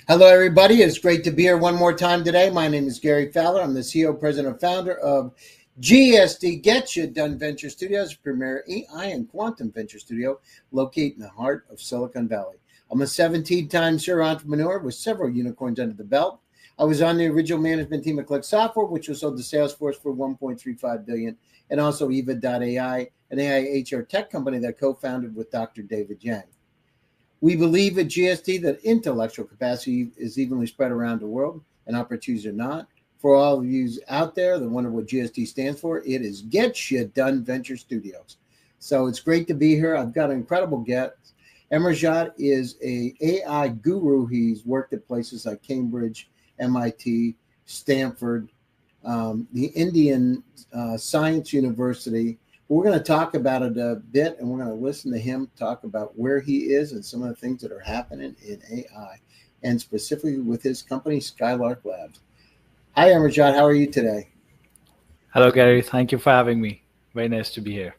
Hello, everybody. It's great to be here one more time today. My name is Gary Fowler. I'm the CEO, President, and Founder of GSD Get You Done Venture Studios, premier AI and quantum venture studio located in the heart of Silicon Valley. I'm a 17-time serial entrepreneur with several unicorns under the belt. I was on the original management team at Click Software, which was sold to Salesforce for $1.35 billion, and also Eva.ai, an AI HR tech company that I co-founded with Dr. David Yang. We believe at GSD that intellectual capacity is evenly spread around the world and opportunities are not. For all of you out there that wonder what GSD stands for, it is Get You Done Venture Studios. So it's great to be here. I've got an incredible guest. Amarjot is an AI guru. He's worked at places like Cambridge, MIT, Stanford, the Indian Science University. We're going to talk about it a bit, and we're going to listen to him talk about where he is and some of the things that are happening in AI, and specifically with his company, Skylark Labs. Hi, Amarjot. How are you today? Hello, Gary. Thank you for having me. Very nice to be here.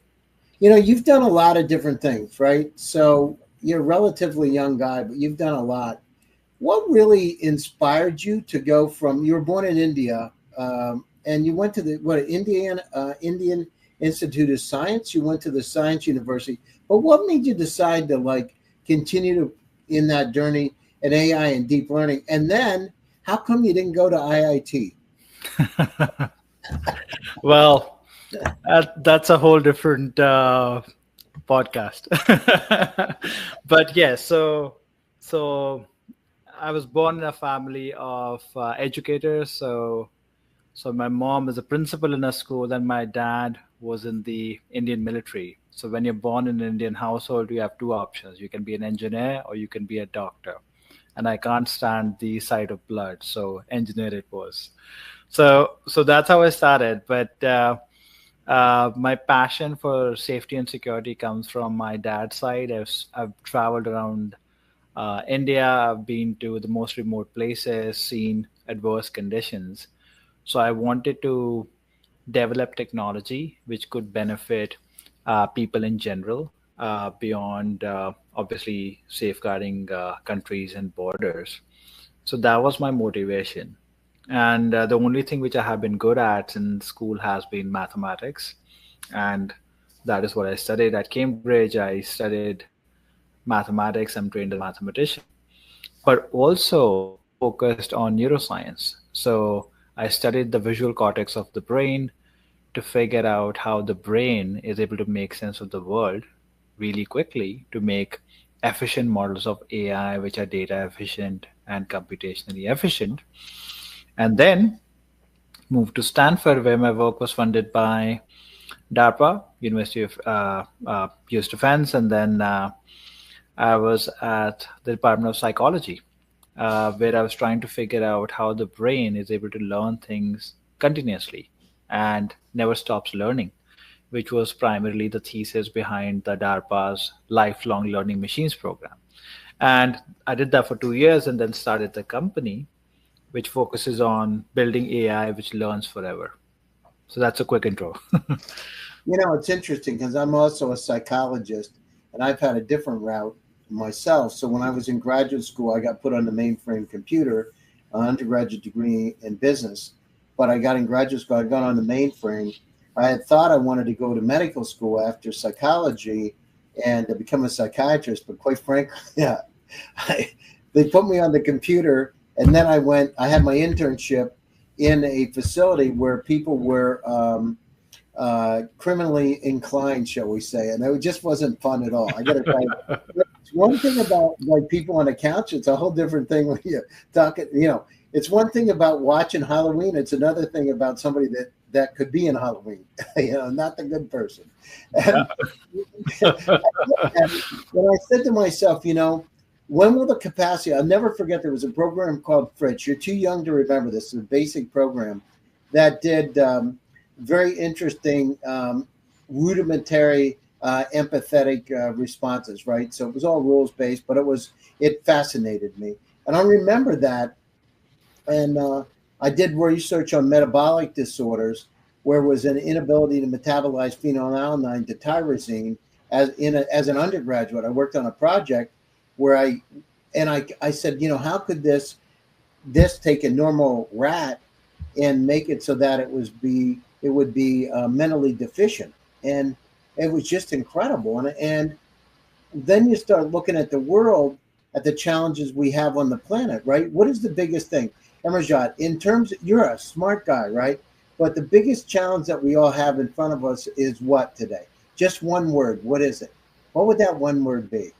You know, you've done a lot of different things, right? So you're a relatively young guy, but you've done a lot. What really inspired you to go from, you were born in India, and you went to the, Indian Institute of Science, you went to the Science University, but what made you decide to continue to in that journey in AI and deep learning? And then how come you didn't go to IIT? Well, that's a whole different podcast. But yes, so I was born in a family of educators. So my mom is a principal in a school, and my dad was in the Indian military. So when you're born in an Indian household, you have two options. You can be an engineer or you can be a doctor. And I can't stand the sight of blood, so engineer it was. So that's how I started. But my passion for safety and security comes from my dad's side. I've traveled around India. I've been to the most remote places, seen adverse conditions. So I wanted to develop technology which could benefit people in general beyond obviously safeguarding countries and borders. So that was my motivation. And the only thing which I have been good at in school has been mathematics. And that is what I studied at Cambridge. I studied mathematics. I'm trained as a mathematician, but also focused on neuroscience. So I studied the visual cortex of the brain to figure out how the brain is able to make sense of the world really quickly to make efficient models of AI, which are data efficient and computationally efficient. And then moved to Stanford, where my work was funded by DARPA, University of US Defense. And then I was at the Department of Psychology, where I was trying to figure out how the brain is able to learn things continuously and never stops learning, which was primarily the thesis behind the DARPA's Lifelong Learning Machines program. And I did that for 2 years and then started the company, which focuses on building AI which learns forever. So that's a quick intro. You know, it's interesting because I'm also a psychologist, and I've had a different route myself. So when I was in graduate school, I got put on the mainframe computer, an undergraduate degree in business. But I got in graduate school, I got on the mainframe. I had thought I wanted to go to medical school after psychology and to become a psychiatrist, but quite frankly, yeah, they put me on the computer, and then I had my internship in a facility where people were criminally inclined, shall we say, and it just wasn't fun at all. I got to tell you, one thing about people on a couch, it's a whole different thing when you talk. It's one thing about watching Halloween. It's another thing about somebody that could be in Halloween, not the good person. And, and when I said to myself, when will the capacity, I'll never forget, there was a program called Fritz. You're too young to remember this. It's a basic program that did very interesting rudimentary empathetic responses, right? So it was all rules-based, but it fascinated me. And I remember that. And I did research on metabolic disorders, where was an inability to metabolize phenylalanine to tyrosine. As an undergraduate, I worked on a project where I I said, how could this take a normal rat and make it so that it would be mentally deficient, and it was just incredible. And then you start looking at the world, at the challenges we have on the planet, right? What is the biggest thing, Amarjot? In terms, you're a smart guy, right? But the biggest challenge that we all have in front of us is what today? Just one word. What is it? What would that one word be?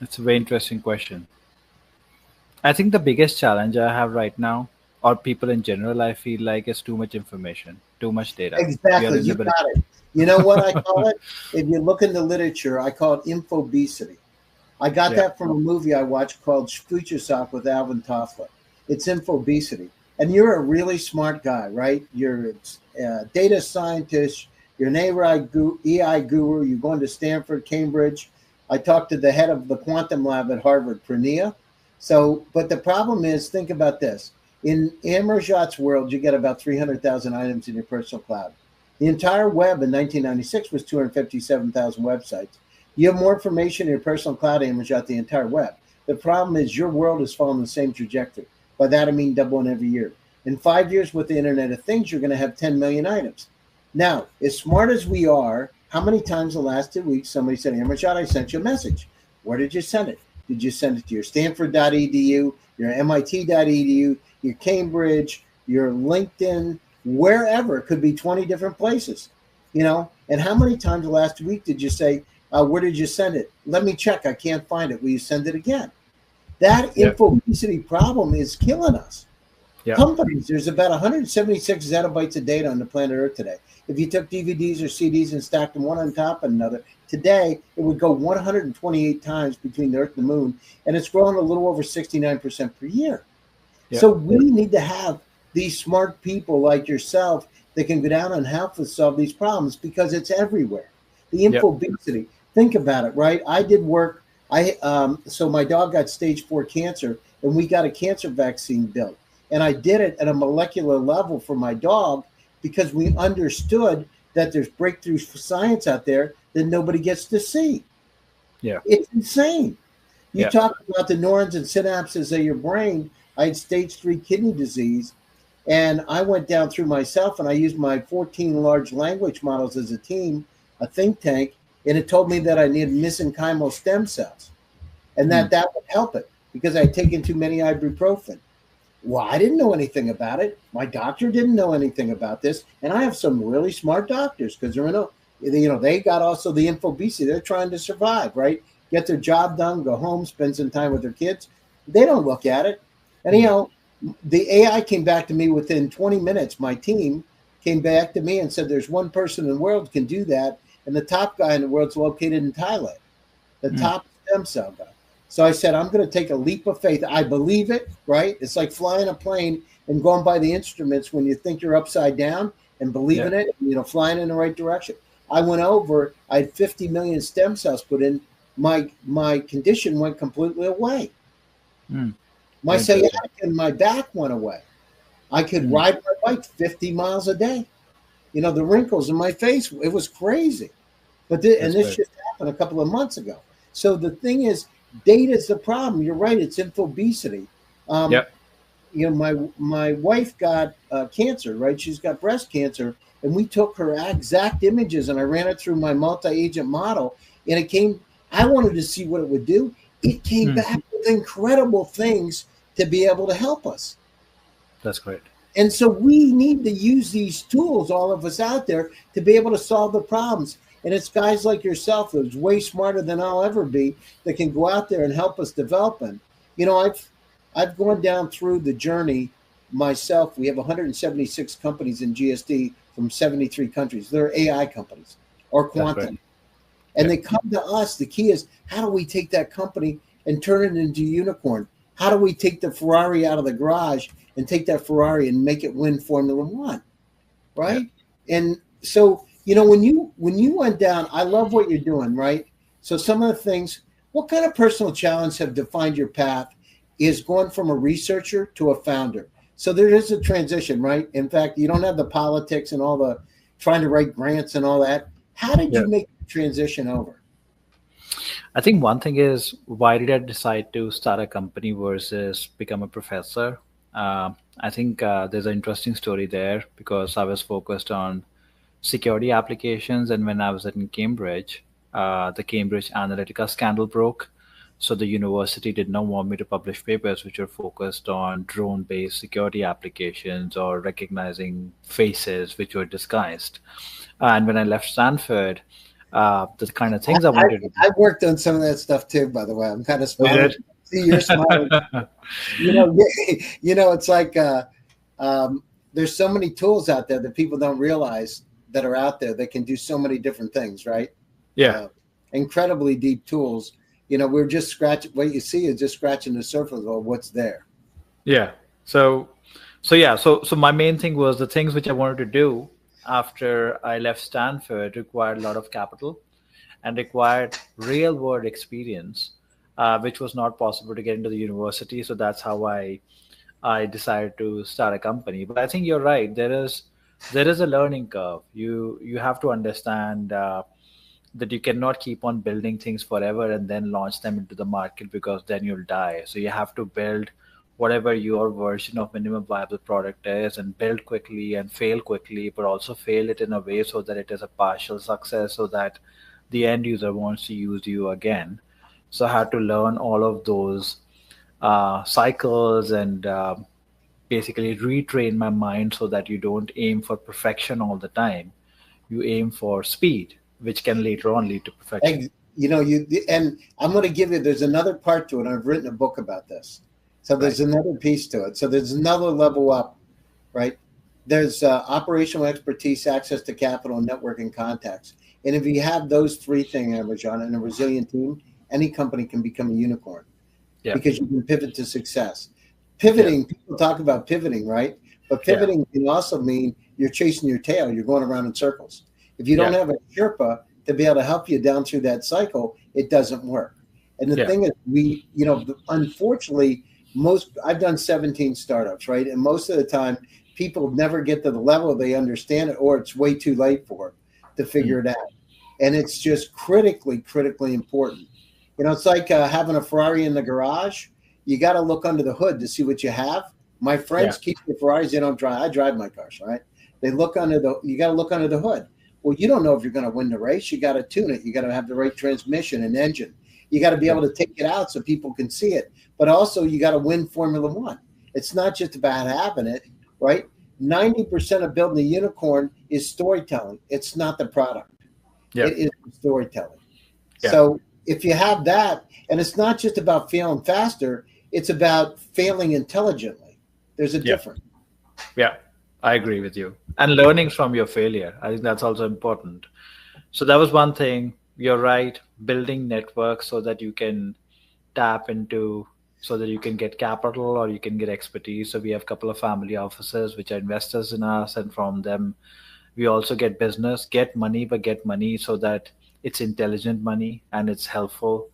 That's a very interesting question. I think the biggest challenge I have right now, or people in general, I feel like, is too much information, too much data. Exactly. You got it. You know what I call it? If you look in the literature, I call it infobesity. I got that from a movie I watched called Future Sock with Alvin Toffler. It's infobesity. And you're a really smart guy, right? You're a data scientist. You're an AI guru. You're going to Stanford, Cambridge. I talked to the head of the quantum lab at Harvard, Pranea. So, but the problem is, think about this. In Amarjot's world, you get about 300,000 items in your personal cloud. The entire web in 1996 was 257,000 websites. You have more information in your personal cloud, Amarjot, the entire web. The problem is your world is following the same trajectory. By that, I mean doubling every year. In 5 years with the Internet of Things, you're going to have 10 million items. Now, as smart as we are, how many times the last 2 weeks somebody said, Amarjot, I sent you a message. Where did you send it? Did you send it to your Stanford.edu, your MIT.edu, your Cambridge, your LinkedIn, wherever? It could be 20 different places, And how many times the last week did you say, where did you send it? Let me check. I can't find it. Will you send it again? That infobesity problem is killing us. Companies, there's about 176 zettabytes of data on the planet Earth today. If you took DVDs or CDs and stacked them one on top of another, today it would go 128 times between the Earth and the Moon, and it's growing a little over 69% per year. So we need to have these smart people like yourself that can go down and help us solve these problems, because it's everywhere. The infobesity. Think about it, right? I did work. So my dog got stage 4 cancer, and we got a cancer vaccine built. And I did it at a molecular level for my dog because we understood that there's breakthrough science out there that nobody gets to see. It's insane. You talk about the neurons and synapses of your brain. I had stage 3 kidney disease, and I went down through myself, and I used my 14 large language models as a team, a think tank, and it told me that I needed mesenchymal stem cells, and that would help it because I had taken too many ibuprofen. Well, I didn't know anything about it. My doctor didn't know anything about this, and I have some really smart doctors because they got also the infobesity. They're trying to survive, right? Get their job done, go home, spend some time with their kids. They don't look at it. And, the AI came back to me within 20 minutes. My team came back to me and said, there's one person in the world who can do that, and the top guy in the world's located in Thailand, the top stem cell guy. So I said, I'm going to take a leap of faith. I believe it, right? It's like flying a plane and going by the instruments when you think you're upside down and believing it, flying in the right direction. I went over, I had 50 million stem cells put in. My condition went completely away. My sciatica and my back went away. I could ride my bike 50 miles a day. The wrinkles in my face, it was crazy. But this just happened a couple of months ago. So the thing is, data is the problem. You're right. It's infobesity. My wife got cancer, right? She's got breast cancer, and we took her exact images and I ran it through my multi-agent model, and it came. I wanted to see what it would do. It came back with incredible things to be able to help us. That's great. And so we need to use these tools, all of us out there, to be able to solve the problems. And it's guys like yourself who's way smarter than I'll ever be that can go out there and help us develop. And, I've gone down through the journey myself. We have 176 companies in GSD from 73 countries. They're AI companies or quantum. And they come to us. The key is, how do we take that company and turn it into a unicorn? How do we take the Ferrari out of the garage and take that Ferrari and make it win Formula One, right? And so, when you went down, I love what you're doing, right? So some of the things, what kind of personal challenge have defined your path is going from a researcher to a founder. So there is a transition, right? In fact, you don't have the politics and all the trying to write grants and all that. How did you make the transition over? I think one thing is, why did I decide to start a company versus become a professor? I think there's an interesting story there because I was focused on security applications, and when I was in Cambridge, the Cambridge Analytica scandal broke. So the university did not want me to publish papers which were focused on drone-based security applications or recognizing faces which were disguised. And when I left Stanford, the kind of things I wanted to do. I worked on some of that stuff too, by the way. I'm kind of Oh, you smiling. did? See, you're smiling. You know, it's like there's so many tools out there that people don't realize that are out there that can do so many different things, right? Yeah. Incredibly deep tools. You know, we're just scratching. What you see is just scratching the surface of what's there. Yeah. So my main thing was the things which I wanted to do after I left Stanford required a lot of capital and required real world experience, which was not possible to get into the university. So that's how I decided to start a company. But I think you're right. There is a learning curve. You have to understand that you cannot keep on building things forever and then launch them into the market, because then you'll die. So you have to build whatever your version of minimum viable product is and build quickly and fail quickly, but also fail it in a way so that it is a partial success so that the end user wants to use you again. So I had to learn all of those cycles and basically retrain my mind so that you don't aim for perfection all the time. You aim for speed, which can later on lead to perfection. You know, and I'm going to give you, there's another part to it. I've written a book about this. So there's another piece to it. So there's another level up, right? There's operational expertise, access to capital, and networking contacts. And if you have those three things, Amarjot, and a resilient team, any company can become a unicorn because you can pivot to success. Pivoting, people talk about pivoting, right? But pivoting can also mean you're chasing your tail. You're going around in circles. If you don't have a Sherpa to be able to help you down through that cycle, it doesn't work. And the thing is, unfortunately, I've done 17 startups, right? And most of the time, people never get to the level they understand it, or it's way too late for it to figure it out. And it's just critically important. You know, it's like having a Ferrari in the garage. You got to look under the hood to see what you have. My friends keep the Ferraris. They don't drive. I drive my cars, right? They look you got to look under the hood. Well, you don't know if you're going to win the race. You got to tune it. You got to have the right transmission and engine. You got to be able to take it out so people can see it. But also, you got to win Formula One. It's not just about having it, right? 90% of building a unicorn is storytelling. It's not the product. It is storytelling. So if you have that, and it's not just about failing faster, it's about failing intelligently. There's a difference. Yeah, I agree with you. And learning from your failure. I think that's also important. So that was one thing. You're right. Building networks so that you can tap into, so that you can get capital or you can get expertise. So we have a couple of family offices which are investors in us, and from them we also get money, but get money so that it's intelligent money and it's helpful.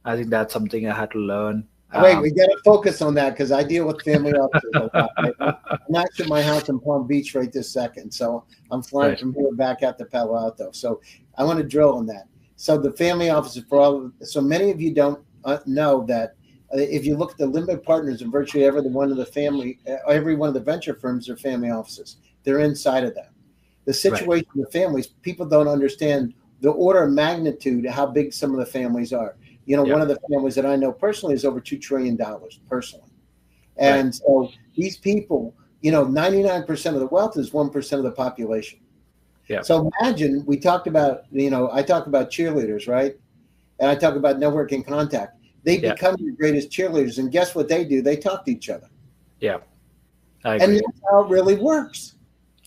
I think that's something I had to learn. Wait, we got to focus on that because I deal with family offices a lot. Right? I'm actually at my house in Palm Beach right this second, so I'm flying from here back out to Palo Alto. So I want to drill on that. So the family offices so many of you don't know that if you look at the limited partners in virtually every one of the venture firms are family offices. They're inside of them. The situation with families, people don't understand the order of magnitude, how big some of the families are. You know, one of the families that I know personally is over $2 trillion personally. And so these people, 99% of the wealth is 1% of the population. Yeah. So imagine I talk about cheerleaders, right? And I talk about networking contact. They become your greatest cheerleaders. And guess what they do? They talk to each other. Yeah. I agree. And that's how it really works.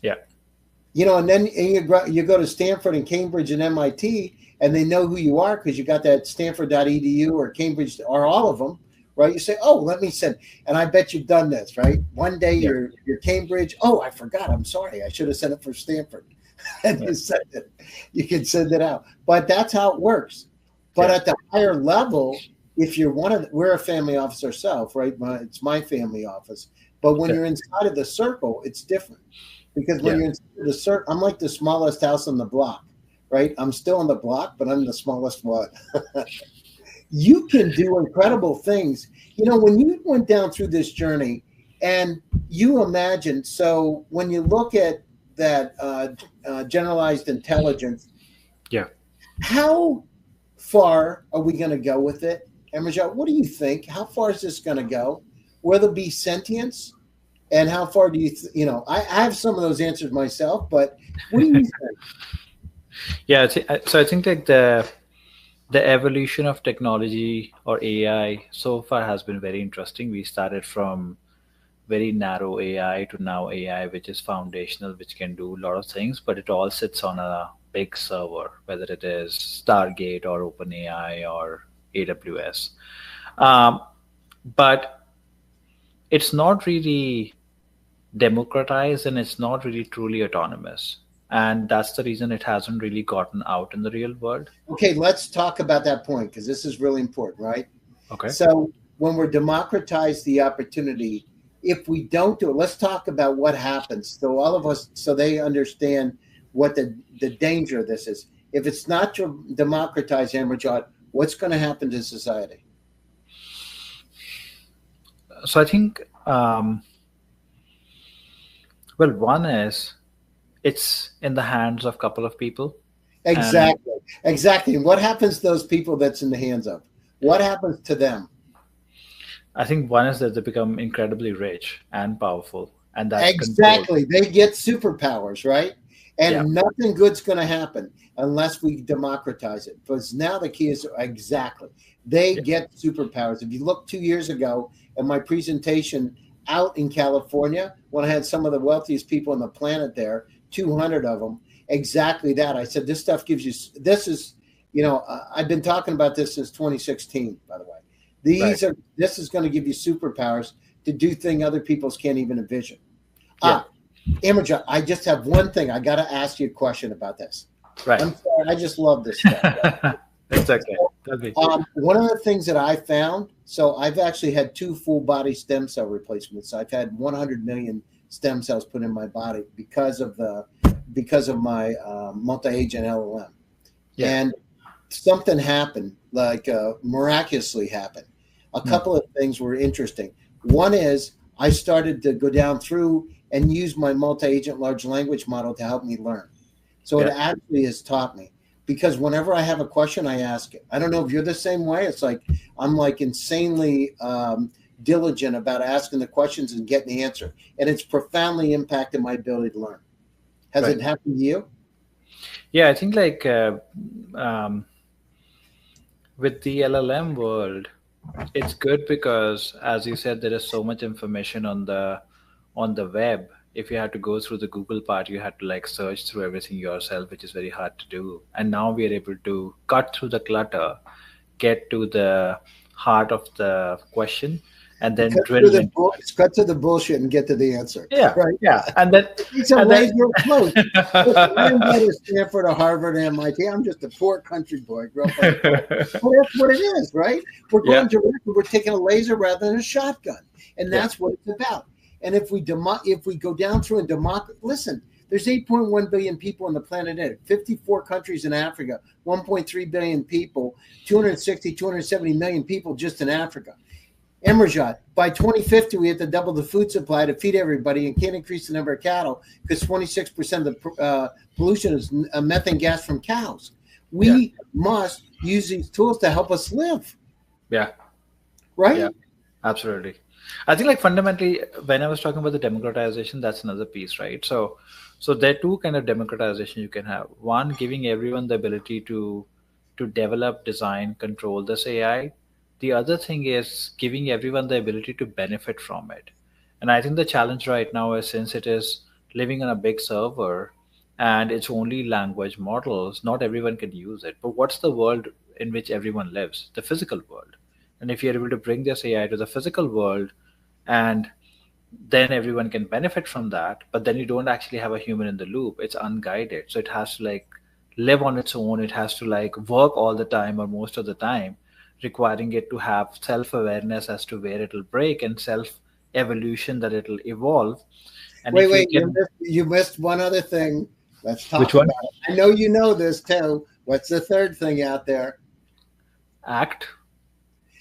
Yeah. And then you go to Stanford and Cambridge and MIT, and they know who you are because you got that Stanford.edu or Cambridge or all of them, right? You say, oh, let me send. And I bet you've done this, right? One day you're Cambridge. Oh, I forgot. I'm sorry. I should have sent it for Stanford. And you send it. You can send it out. But that's how it works. But at the higher level, if you're we're a family office ourselves, right? It's my family office. But when you're inside of the circle, it's different. Because when you're inside the circle, I'm like the smallest house on the block, right? I'm still on the block, but I'm the smallest one. you can do incredible things. You know, when you went down through this journey and you imagine, so when you look at that generalized intelligence, Yeah. how far are we going to go with it? Amarjot, what do you think? How far is this going to go? Will there be sentience? And how far do you, I have some of those answers myself, but what do you think? Yeah. So I think like the evolution of technology or AI so far has been very interesting. We started from very narrow AI to now AI, which is foundational, which can do a lot of things, but it all sits on a big server, whether it is Stargate or OpenAI or AWS. Um, but it's not really democratized and it's not really truly autonomous. And that's the reason it hasn't really gotten out in the real world. Okay, let's talk about that point because this is really important, right? Okay. So when we're democratize the opportunity, if we don't do it, let's talk about what happens. So all of us, so they understand what the danger of this is. If it's not democratized, Amarjot, what's going to happen to society? So I think, well, one is it's in the hands of a couple of people. Exactly. Exactly. And what happens to those people that's in the hands of? What happens to them? I think one is that they become incredibly rich and powerful, and that's exactly controlled. They get superpowers, right? And Yeah. nothing good's going to happen unless we democratize it. Because now the key is exactly they get superpowers. If you look 2 years ago at my presentation out in California, when I had some of the wealthiest people on the planet there, 200 of them, exactly that. I said, this stuff gives you, this is, I've been talking about this since 2016, by the way. This is going to give you superpowers to do things other people can't even envision. Amarjot, I just have one thing. I got to ask you a question about this. Right. I'm sorry. I just love this stuff. It's okay. One of the things that I found, so I've actually had 2 full body stem cell replacements. I've had 100 million stem cells put in my body because of my multi-agent LLM. Yeah. And something happened, like miraculously happened. A couple of things were interesting. One is I started to go down through and use my multi-agent large language model to help me learn. So it actually has taught me, because whenever I have a question, I ask it. I don't know if you're the same way. It's like I'm like insanely diligent about asking the questions and getting the answer. And it's profoundly impacted my ability to learn. Has it happened to you? Yeah, I think like with the LLM world, it's good because, as you said, there is so much information on the web. If you had to go through the Google part, you had to like search through everything yourself, which is very hard to do. And now we are able to cut through the clutter, get to the heart of the question, and then cut to the bullshit and get to the answer. Yeah, right. Yeah, and then it's a laser approach. I didn't go to Stanford or Harvard or MIT. I'm just a poor country boy. Grew up like well, that's what it is, right? We're going direct. We're taking a laser rather than a shotgun, and that's what it's about. And if we go down through and listen, there's 8.1 billion people on the planet Earth, 54 countries in Africa, 1.3 billion people, 270 million people just in Africa. Amarjot, by 2050, we have to double the food supply to feed everybody and can't increase the number of cattle because 26% of the pollution is methane gas from cows. We must use these tools to help us live. Yeah. Right? Yeah, absolutely. I think like fundamentally, when I was talking about the democratization, that's another piece, right? So there are 2 kind of democratization you can have. One, giving everyone the ability to develop, design, control this AI. The other thing is giving everyone the ability to benefit from it. And I think the challenge right now is, since it is living on a big server and it's only language models, not everyone can use it. But what's the world in which everyone lives? The physical world. And if you're able to bring this AI to the physical world, and then everyone can benefit from that, but then you don't actually have a human in the loop. It's unguided. So it has to like live on its own. It has to like work all the time or most of the time, requiring it to have self-awareness as to where it'll break and self-evolution that it'll evolve. And you missed one other thing. Let's talk Which one? about it. I know you know this too. What's the third thing out there? Act.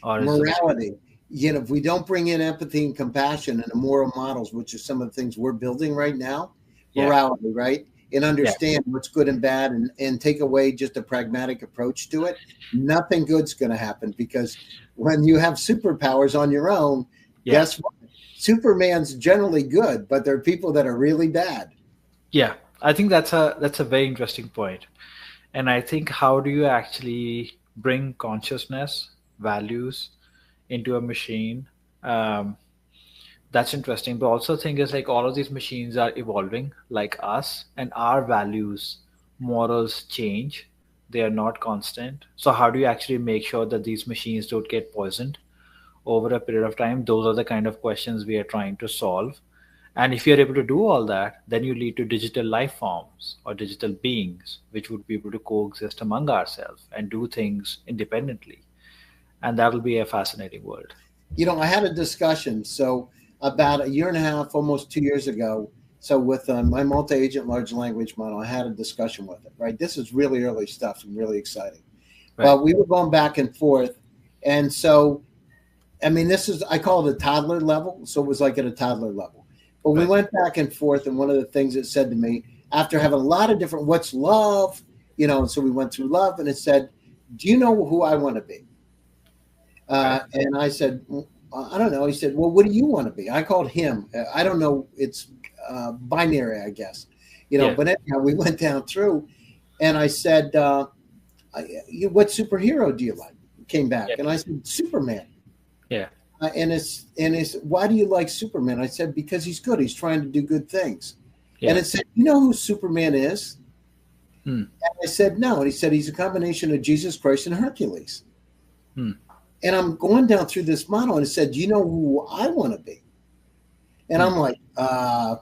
Or is the machine? Morality. If we don't bring in empathy and compassion and the moral models, which are some of the things we're building right now, Yeah. morality, right? And understand what's good and bad, and take away just a pragmatic approach to it, nothing good's going to happen, because when you have superpowers on your own, guess what? Superman's generally good, but there are people that are really bad. Yeah, I think that's a very interesting point. And I think, how do you actually bring consciousness, values into a machine? Um, that's interesting. But also, thing is, like, all of these machines are evolving like us, and our values, morals change. They are not constant. So how do you actually make sure that these machines don't get poisoned over a period of time? Those are the kind of questions we are trying to solve. And if you're able to do all that, then you lead to digital life forms or digital beings, which would be able to coexist among ourselves and do things independently. And that will be a fascinating world. I had a discussion. So about a year and a half, almost 2 years ago. So with my multi-agent large language model, I had a discussion with it, right? This is really early stuff and really exciting. Right. But we were going back and forth. And so, I mean, I call it a toddler level. So it was like at a toddler level. But we went back and forth. And one of the things it said to me, after having a lot of different, what's love? And so we went through love, and it said, do you know who I want to be? And I said, I don't know. He said, well, what do you want to be? I called him. I don't know. It's binary, I guess. But anyhow, we went down through, and I said, what superhero do you like? He came back, and I said, Superman. Yeah. And it's why do you like Superman? I said, because he's good. He's trying to do good things. Yeah. And it said, you know who Superman is? And I said, no. And he said, he's a combination of Jesus Christ and Hercules. And I'm going down through this model, and it said, do you know who I want to be? And I'm like, I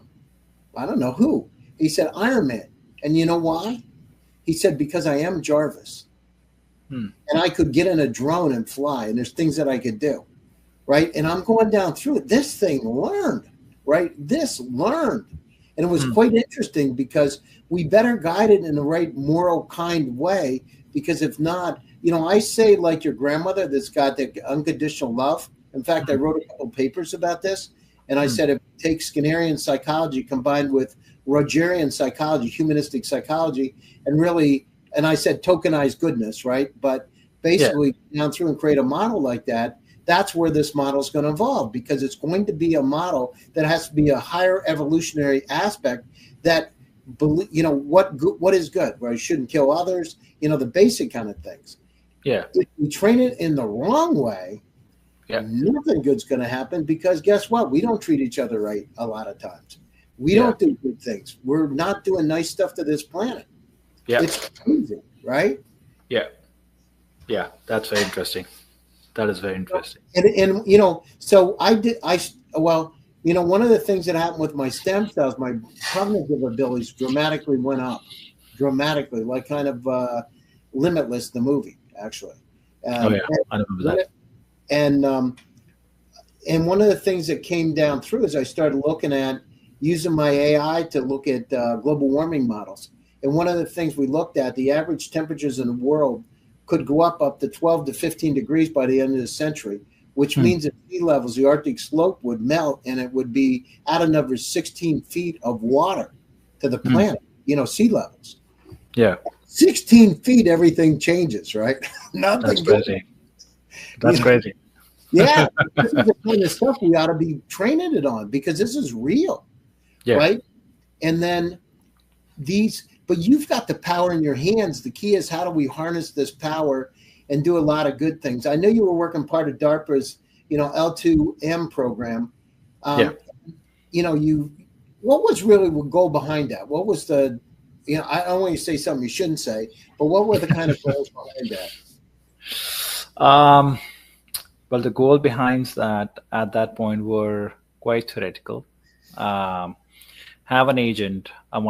don't know who. He said, Iron Man. And you know why? He said, because I am Jarvis. And I could get in a drone and fly, and there's things that I could do. Right. And I'm going down through it. This thing learned. Right. This learned. And it was quite interesting, because we better guide it in the right moral, kind way. Because if not, I say, like your grandmother that's got the unconditional love. In fact, I wrote a couple papers about this. And I said, if you take Skinnerian psychology combined with Rogerian psychology, humanistic psychology, and I said tokenized goodness, right? But basically down through and create a model like that, that's where this model is going to evolve, because it's going to be a model that has to be a higher evolutionary aspect that, what is good, where I shouldn't kill others, the basic kind of things. Yeah. If we train it in the wrong way, nothing good's going to happen, because guess what? We don't treat each other right a lot of times. We don't do good things. We're not doing nice stuff to this planet. Yeah. It's crazy, right? Yeah. Yeah. That's very interesting. That is very interesting. And so one of the things that happened with my stem cells, my cognitive abilities dramatically went up. Dramatically, like kind of Limitless, the movie, actually. I remember that. And one of the things that came down through is I started looking at using my AI to look at global warming models. And one of the things we looked at, the average temperatures in the world could go up to 12 to 15 degrees by the end of the century, which means that sea levels, the Arctic slope would melt, and it would be at another 16 feet of water to the planet, sea levels. Yeah. 16 feet, everything changes, right? Nothing. That's crazy. That's crazy. Yeah. This is the kind of stuff we ought to be training it on, because this is real. Yeah. Right. And then but you've got the power in your hands. The key is, how do we harness this power and do a lot of good things? I know you were working part of DARPA's, L2M program. What was really the goal behind that? What was the, I don't want you to say something you shouldn't say, but what were the kind of goals behind that? Well, the goal behind that at that point were quite theoretical. Have an agent, a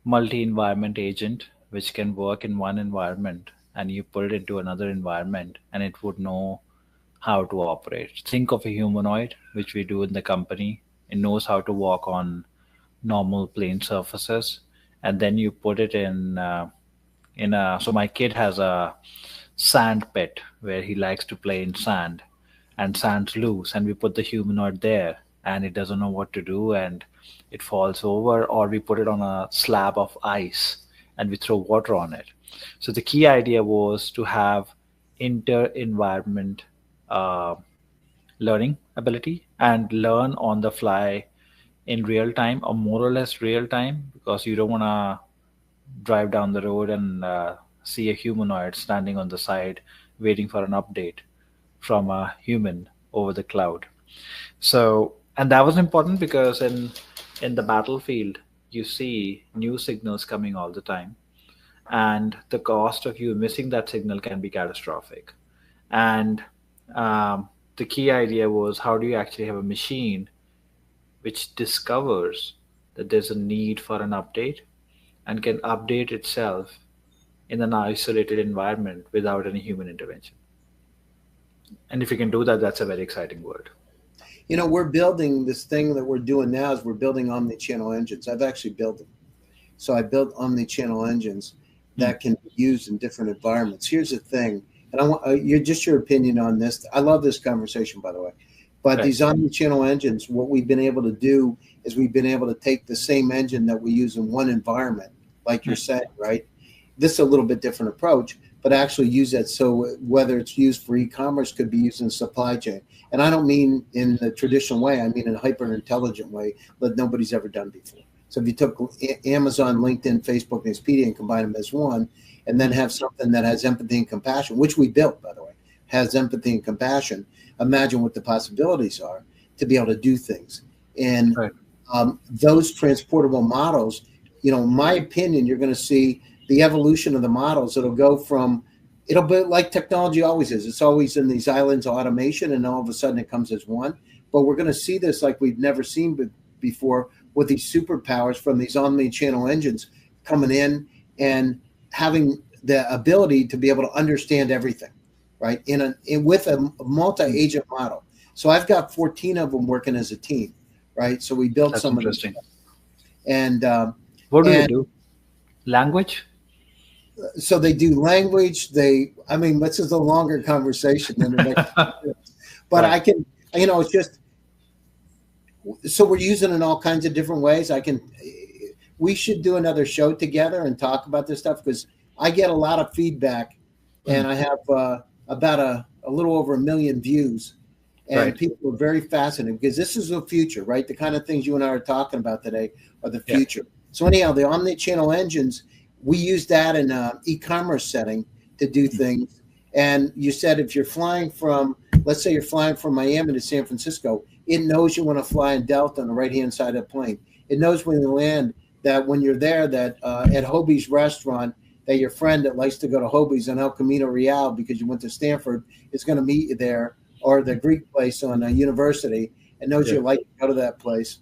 multi-environment agent, which can work in one environment, and you put it into another environment, and it would know how to operate. Think of a humanoid, which we do in the company. It knows how to walk on normal plane surfaces, and then you put it in so my kid has a sand pit where he likes to play in sand, and sand's loose, and we put the humanoid there, and it doesn't know what to do, and it falls over, or we put it on a slab of ice and we throw water on it. So the key idea was to have inter-environment uh, learning ability and learn on the fly in real time, or more or less real time, because you don't want to drive down the road and see a humanoid standing on the side waiting for an update from a human over the cloud. So, and that was important because in the battlefield, you see new signals coming all the time, and the cost of you missing that signal can be catastrophic. And the key idea was, how do you actually have a machine which discovers that there's a need for an update and can update itself in an isolated environment without any human intervention? And if you can do that, that's a very exciting word. You know, we're building this thing that we're doing now is we're building omni-channel engines. I've actually built them. So I built omni-channel engines that can be used in different environments. Here's the thing, and I want your opinion on this. I love this conversation, by the way. But these omni-channel engines, what we've been able to do is we've been able to take the same engine that we use in one environment, like you're saying, right? This is a little bit different approach, but actually use that. So whether it's used for e-commerce, could be used in supply chain. And I don't mean in the traditional way. I mean in a hyper-intelligent way that nobody's ever done before. So if you took Amazon, LinkedIn, Facebook, and Expedia and combine them as one, and then have something that has empathy and compassion, which we built, by the way, has empathy and compassion, imagine what the possibilities are to be able to do things. And those transportable models, you know, in my opinion, you're going to see the evolution of the models. It'll go from, it'll be like technology always is. It's always in these islands of automation, and all of a sudden it comes as one. But we're going to see this like we've never seen before, with these superpowers from these omni-channel engines coming in and having the ability to be able to understand everything, right? With a multi-agent model. So I've got 14 of them working as a team, right? So we built some interesting. of them. And what do they do? Language? So they do language. I mean, this is a longer conversation than the next. But I can, you know, it's just, so we're using it in all kinds of different ways. We should do another show together and talk about this stuff, because I get a lot of feedback, and I have about a little over 1 million views, and people are very fascinated because this is the future, right? The kind of things you and I are talking about today are the future. So anyhow, the omni-channel engines, we use that in an e-commerce setting to do things. And you said if you're flying from, let's say you're flying from Miami to San Francisco, it knows you want to fly in Delta on the right-hand side of the plane. It knows when you land that when you're there, that at Hobie's restaurant, that your friend that likes to go to Hobie's on El Camino Real because you went to Stanford is going to meet you there, or the Greek place on a university. It knows you like to go to that place.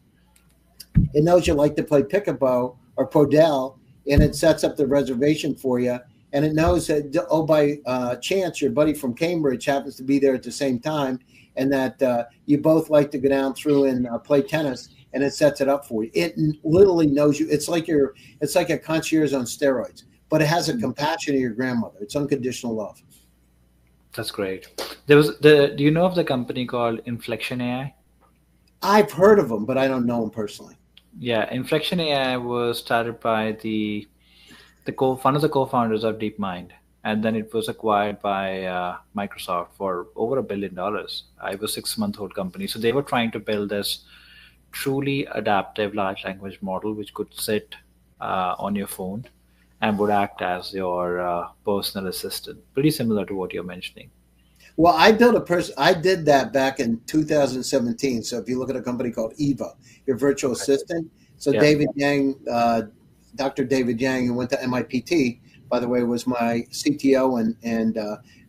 It knows you like to play Pickabo or Podel, and it sets up the reservation for you. And it knows that, oh, by chance, your buddy from Cambridge happens to be there at the same time, and that you both like to go down through and play tennis, and it sets it up for you. It literally knows you. It's like a concierge on steroids, but it has a compassion of your grandmother. It's unconditional love. That's great. Do you know of the company called Inflection AI? I've heard of them, but I don't know them personally. Yeah, Inflection AI was started by one of the co-founders of DeepMind, and then it was acquired by Microsoft for over $1 billion. It was a 6-month-old company. So they were trying to build this truly adaptive large language model which could sit on your phone and would act as your personal assistant, pretty similar to what you're mentioning. Well, I did that back in 2017. So if you look at a company called Eva, your virtual assistant. So David Yang, Dr. David Yang, who went to MIPT, by the way, was my CTO and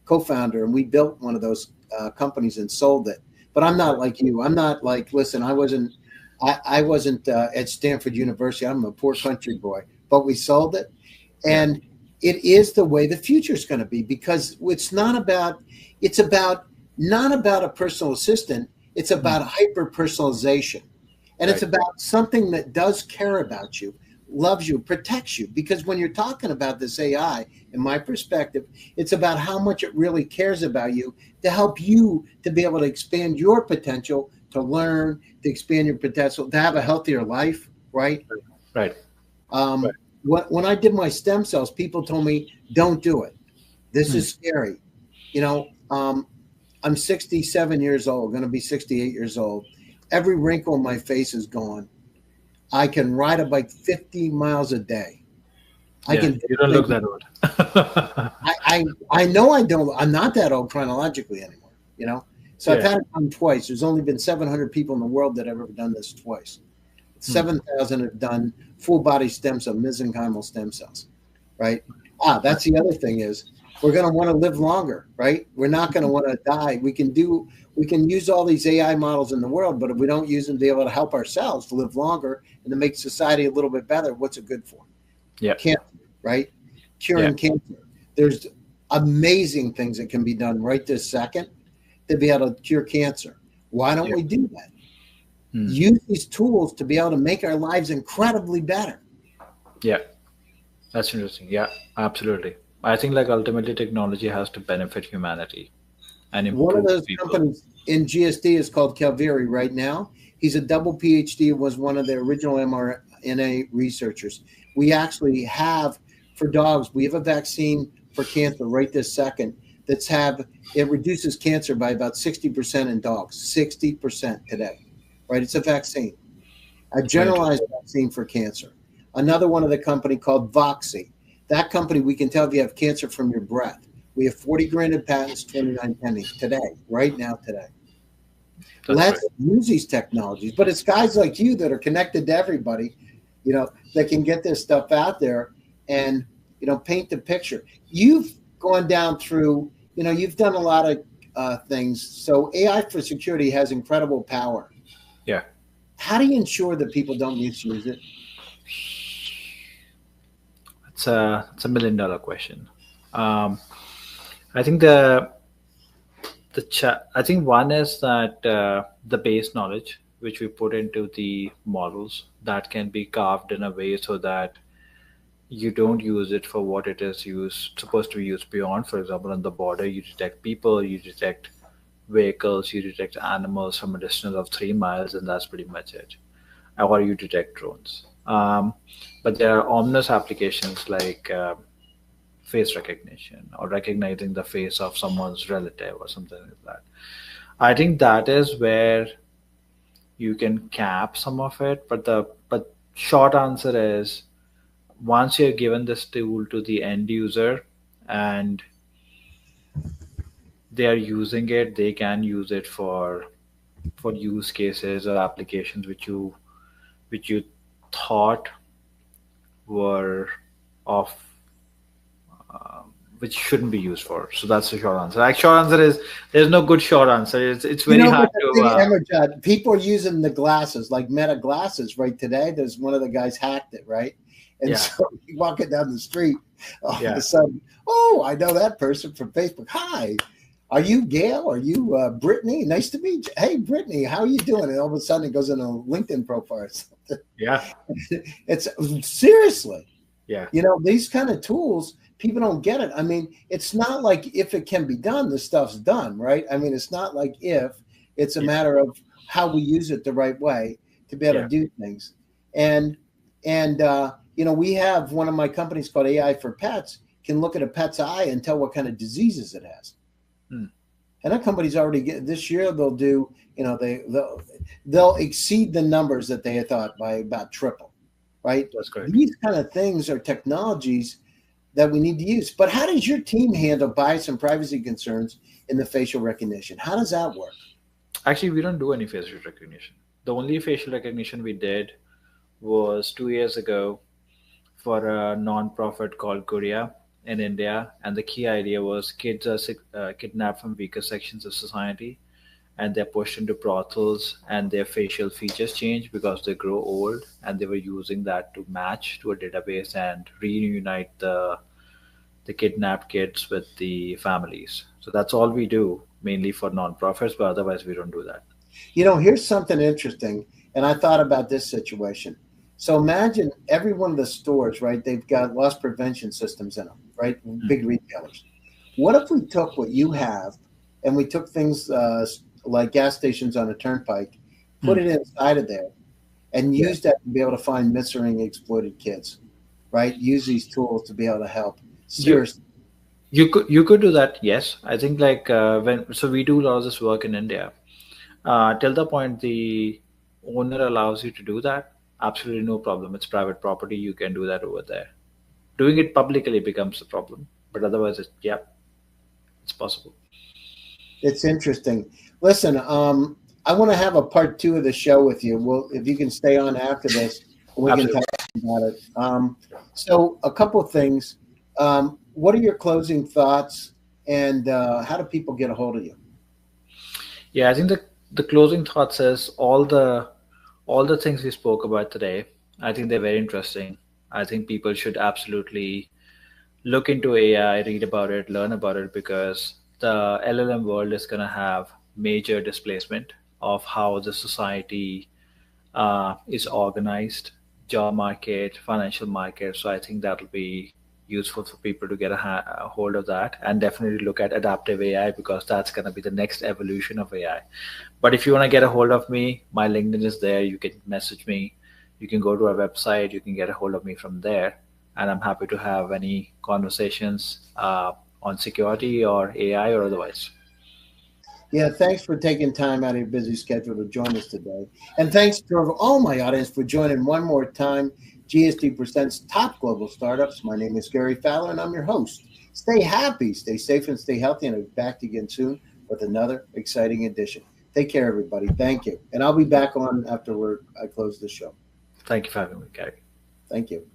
co-founder, and we built one of those companies and sold it. But I'm not like you. I'm not like, listen, I wasn't at Stanford University. I'm a poor country boy, but we sold it. And it is the way the future is going to be, because it's not about a personal assistant. It's about hyper personalization. And it's about something that does care about you, loves you, protects you. Because when you're talking about this AI, in my perspective, it's about how much it really cares about you to help you to be able to expand your potential, to learn, to expand your potential, to have a healthier life, right? Right. Right. When I did my stem cells, people told me, don't do it. This is scary. You know, I'm 67 years old, going to be 68 years old. Every wrinkle in my face is gone. I can ride a bike 50 miles a day. You don't look that old. I know I don't. I'm not that old chronologically anymore, you know? So I've had it done twice. There's only been 700 people in the world that have ever done this twice. 7,000 have done full body stem cell, mesenchymal stem cells, right? That's the other thing is we're going to want to live longer, right? We're not going to want to die. We can use all these AI models in the world, but if we don't use them to be able to help ourselves to live longer and to make society a little bit better, what's it good for? Cancer, right? Curing cancer. There's amazing things that can be done right this second to be able to cure cancer. Why don't we do that? Use these tools to be able to make our lives incredibly better. Yeah, that's interesting. Yeah, absolutely. I think like ultimately technology has to benefit humanity and improve one of those people. Companies in GSD is called Calvary right now. He's a double PhD, was one of the original mRNA researchers. We actually have, for dogs, we have a vaccine for cancer right this second it reduces cancer by about 60% in dogs, 60% today. Right, it's a vaccine, a generalized vaccine for cancer. Another one of the company called Voxy. That company, we can tell if you have cancer from your breath. We have 40 granted patents, 29 pending today, right now, today. Let's use these technologies, but it's guys like you that are connected to everybody, you know, that can get this stuff out there and, you know, paint the picture. You've gone down through, you know, you've done a lot of things. So AI for security has incredible power. Yeah. How do you ensure that people don't misuse it? It's a $1 million question. I think I think one is that the base knowledge which we put into the models that can be carved in a way so that you don't use it for what it is supposed to be used beyond. For example, on the border, you detect people, you detect vehicles, you detect animals from a distance of 3 miles, and that's pretty much it. Or you detect drones. But there are ominous applications like face recognition or recognizing the face of someone's relative or something like that. I think that is where you can cap some of it. But short answer is once you're given this tool to the end user and they are using it, they can use it for use cases or applications which you thought were of which shouldn't be used for. So that's the short answer. Like short answer is there's no good short answer. It's very hard to. Amarjot, people are using the glasses like Meta glasses right today. There's one of the guys hacked it, right? And so you walking down the street, all of a sudden, oh, I know that person from Facebook. Hi, are you Gail? Are you Brittany? Nice to meet you. Hey, Brittany, how are you doing? And all of a sudden it goes in a LinkedIn profile or something. Yeah. It's seriously. Yeah. You know, these kind of tools, people don't get it. I mean, it's not like if it can be done, the stuff's done, right? I mean, it's not like if, it's a matter of how we use it the right way to be able to do things. And you know, we have one of my companies called AI for Pets can look at a pet's eye and tell what kind of diseases it has. And that company's already this year they'll do, you know, they'll exceed the numbers that they had thought by about triple, right? That's great. These kind of things are technologies that we need to use. But how does your team handle bias and privacy concerns in the facial recognition? How does that work? Actually, we don't do any facial recognition. The only facial recognition we did was 2 years ago for a non-profit called Korea in India. And the key idea was kids are kidnapped from weaker sections of society and they're pushed into brothels and their facial features change because they grow old, and they were using that to match to a database and reunite the kidnapped kids with the families. So that's all we do, mainly for nonprofits, but otherwise we don't do that. You know, here's something interesting, and I thought about this situation. So imagine every one of the stores, right? They've got loss prevention systems in them, right? Big retailers. What if we took what you have and we took things like gas stations on a turnpike, put it inside of there, and Yeah. use that to be able to find missing exploited kids, right? Use these tools to be able to help. You Seriously. you could do that. Yes, I think like when so we do a lot of this work in India. Till the point the owner allows you to do that, absolutely no problem. It's private property. You can do that over there. Doing it publicly becomes a problem, but otherwise, it's possible. It's interesting. Listen, I want to have a part two of the show with you. Well, if you can stay on after this, we can talk Absolutely. about it. So, a couple of things. What are your closing thoughts, and how do people get a hold of you? Yeah, I think the closing thoughts is all the things we spoke about today. I think they're very interesting. I think people should absolutely look into AI, read about it, learn about it, because the LLM world is going to have major displacement of how the society is organized, job market, financial market. So I think that'll be useful for people to get a hold of that, and definitely look at adaptive AI, because that's going to be the next evolution of AI. But if you want to get a hold of me, my LinkedIn is there. You can message me. You can go to our website. You can get a hold of me from there. And I'm happy to have any conversations on security or AI or otherwise. Yeah, thanks for taking time out of your busy schedule to join us today. And thanks to all my audience for joining one more time. GSD Presents Top Global Startups. My name is Gary Fowler, and I'm your host. Stay happy, stay safe, and stay healthy. And I'll be back again soon with another exciting edition. Take care, everybody. Thank you. And I'll be back on after I close the show. Thank you for having me, Gary. Thank you.